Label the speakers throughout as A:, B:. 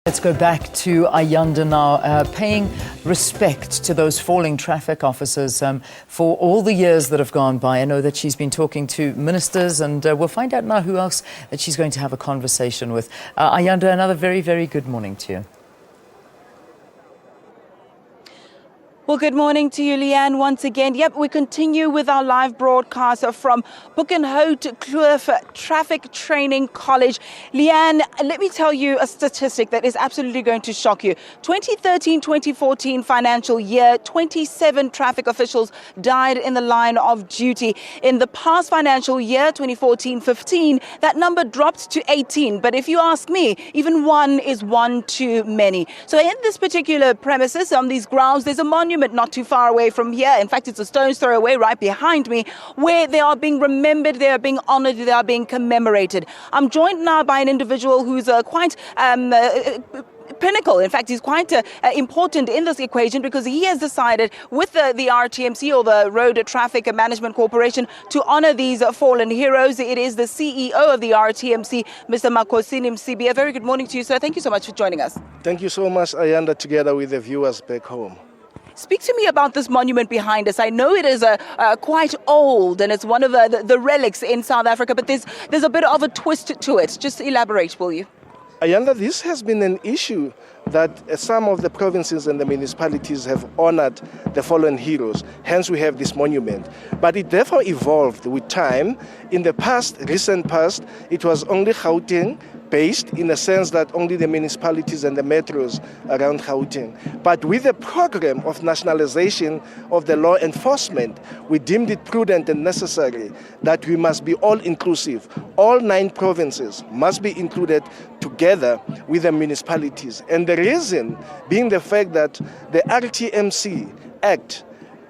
A: Let's go back to Ayanda now, paying respect to those falling traffic officers for all the years that have gone by. I know that she's been talking to ministers, and we'll find out now who else that she's going to have a conversation with. Ayanda, another very, very good morning to you.
B: Well, good morning to you, Leanne, once again. Yep, we continue with our live broadcast from Buckenhout Kloof Traffic Training College. Leanne, let me tell you a statistic that is absolutely going to shock you. 2013-2014 financial year, 27 traffic officials died in the line of duty. In the past financial year, 2014-15, that number dropped to 18. But if you ask me, even one is one too many. So in this particular premises, on these grounds, there's a monument not too far away from here. In fact, it's a stone's throw away right behind me, where they are being remembered, they are being honored, they are being commemorated. I'm joined now by an individual who's quite pinnacle. In fact, he's quite important in this equation, because he has decided with the RTMC, or the Road Traffic Management Corporation, to honor these fallen heroes. It is the CEO of the RTMC, Mr. Makhosini Msibi. A very good morning to you, sir. Thank you so much for joining us.
C: Thank you so much, Ayanda, together with the viewers back home.
B: Speak to me about this monument behind us. I know it is quite old, and it's one of the relics in South Africa, but there's a bit of a twist to it. Just elaborate, will you?
C: Ayanda, this has been an issue that some of the provinces and the municipalities have honored the fallen heroes. Hence, we have this monument. But it therefore evolved with time. In the recent past, it was only Gauteng based, in the sense that only the municipalities and the metros around Gauteng. But with the program of nationalization of the law enforcement, we deemed it prudent and necessary that we must be all-inclusive. All 9 provinces must be included together with the municipalities. And the reason being the fact that the RTMC Act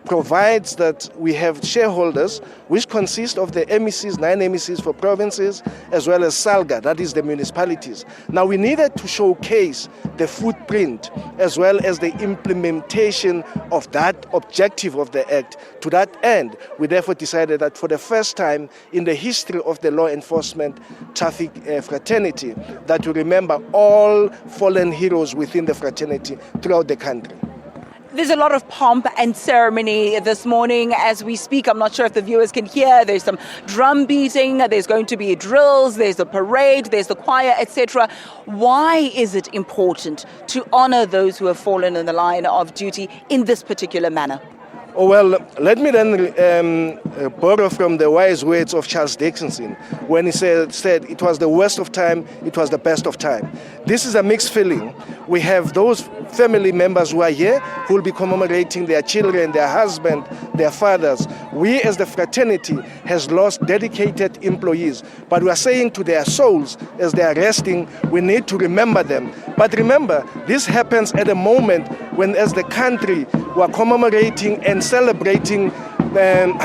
C: provides that we have shareholders, which consist of the MECs, 9 MECs for provinces, as well as SALGA, that is the municipalities. Now, we needed to showcase the footprint as well as the implementation of that objective of the Act. To that end, we therefore decided that for the first time in the history of the law enforcement traffic fraternity, that we remember all fallen heroes within the fraternity throughout the country.
B: There's a lot of pomp and ceremony this morning as we speak. I'm not sure if the viewers can hear. There's some drum beating, there's going to be drills, there's a parade, there's the choir, etc. Why is it important to honor those who have fallen in the line of duty in this particular manner?
C: Oh, well, let me then borrow from the wise words of Charles Dickinson when he said it was the worst of time, it was the best of time. This is a mixed feeling. We have those family members who are here who will be commemorating their children, their husband, their fathers. We as the fraternity has lost dedicated employees, but we are saying to their souls as they are resting, we need to remember them. But remember, this happens at a moment when, as the country, we are commemorating and celebrating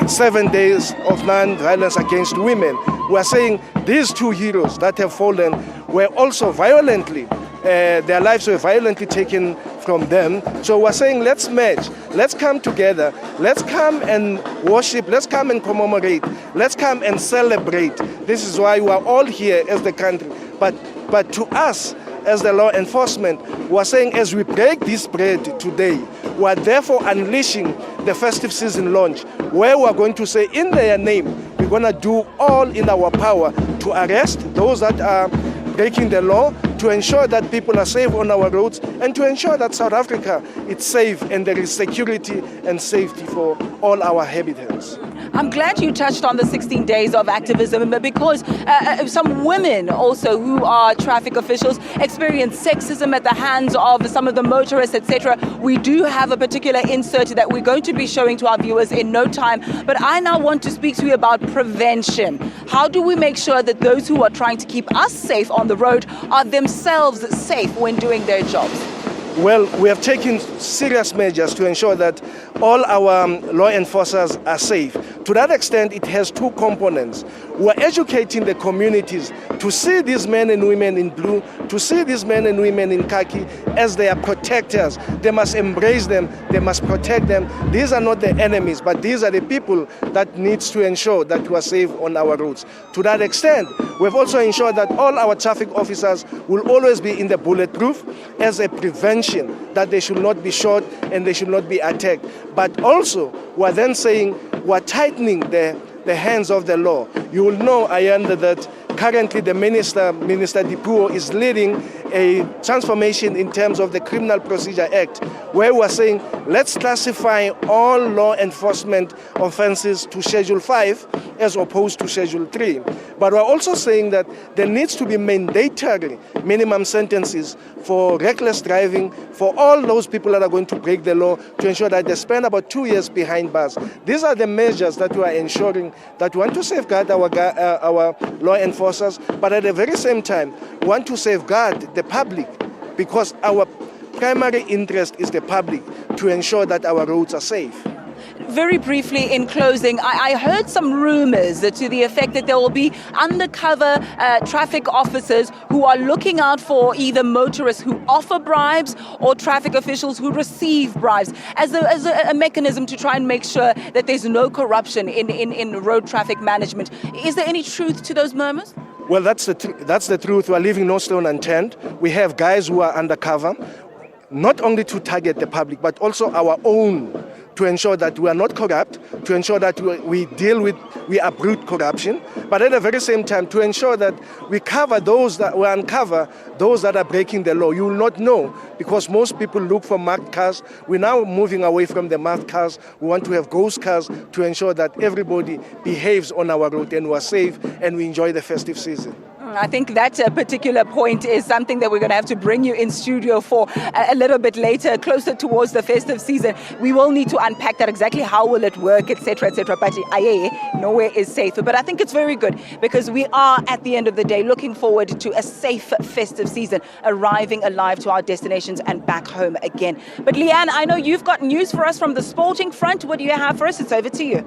C: 7 days of non-violence against women. We are saying these 2 heroes that have fallen were also violently, their lives were violently taken from them. So we're saying, let's merge, let's come together, let's come and worship, let's come and commemorate, let's come and celebrate. This is why we are all here as the country. But to us, as the law enforcement, we are saying, as we break this bread today, we are therefore unleashing the festive season launch, where we are going to say, in their name, we're going to do all in our power to arrest those that are breaking the law, to ensure that people are safe on our roads, and to ensure that South Africa is safe and there is security and safety for all our inhabitants.
B: I'm glad you touched on the 16 days of activism, because some women also who are traffic officials experience sexism at the hands of some of the motorists, etc. We do have a particular insert that we're going to be showing to our viewers in no time. But I now want to speak to you about prevention. How do we make sure that those who are trying to keep us safe on the road are themselves safe when doing their jobs?
C: Well, we have taken serious measures to ensure that all our law enforcers are safe. To that extent, it has two components. We're educating the communities to see these men and women in blue, to see these men and women in khaki as their protectors. They must embrace them, they must protect them. These are not the enemies, but these are the people that needs to ensure that we are safe on our roads. To that extent, we've also ensured that all our traffic officers will always be in the bulletproof as a prevention, that they should not be shot and they should not be attacked. But also, we're then saying we're tightening the hands of the law. You will know, Ayanda, that currently the Minister Dipuo, is leading a transformation in terms of the Criminal Procedure Act, where we're saying let's classify all law enforcement offenses to Schedule 5 as opposed to Schedule 3. But we're also saying that there needs to be mandatory minimum sentences for reckless driving for all those people that are going to break the law, to ensure that they spend about 2 years behind bars. These are the measures that we are ensuring that we want to safeguard our law enforcers, but at the very same time, we want to safeguard the public, because our primary interest is the public, to ensure that our roads are safe.
B: Very briefly, in closing, I heard some rumors to the effect that there will be undercover traffic officers who are looking out for either motorists who offer bribes or traffic officials who receive bribes as a mechanism to try and make sure that there's no corruption in road traffic management. Is there any truth to those murmurs?
C: Well, that's the truth. We are leaving no stone unturned. We have guys who are undercover, not only to target the public, but also our own, to ensure that we are not corrupt, to ensure that we uproot corruption, but at the very same time to ensure that we uncover those that are breaking the law. You will not know, because most people look for marked cars. We're now moving away from the marked cars. We want to have ghost cars to ensure that everybody behaves on our road and we are safe and we enjoy the festive season.
B: I think that particular point is something that we're going to have to bring you in studio for a little bit later, closer towards the festive season. We will need to unpack that, exactly how will it work, etc., etc. But nowhere is safer. But I think it's very good, because we are, at the end of the day, looking forward to a safe festive season, arriving alive to our destinations and back home again. But Leanne, I know you've got news for us from the sporting front. What do you have for us? It's over to you.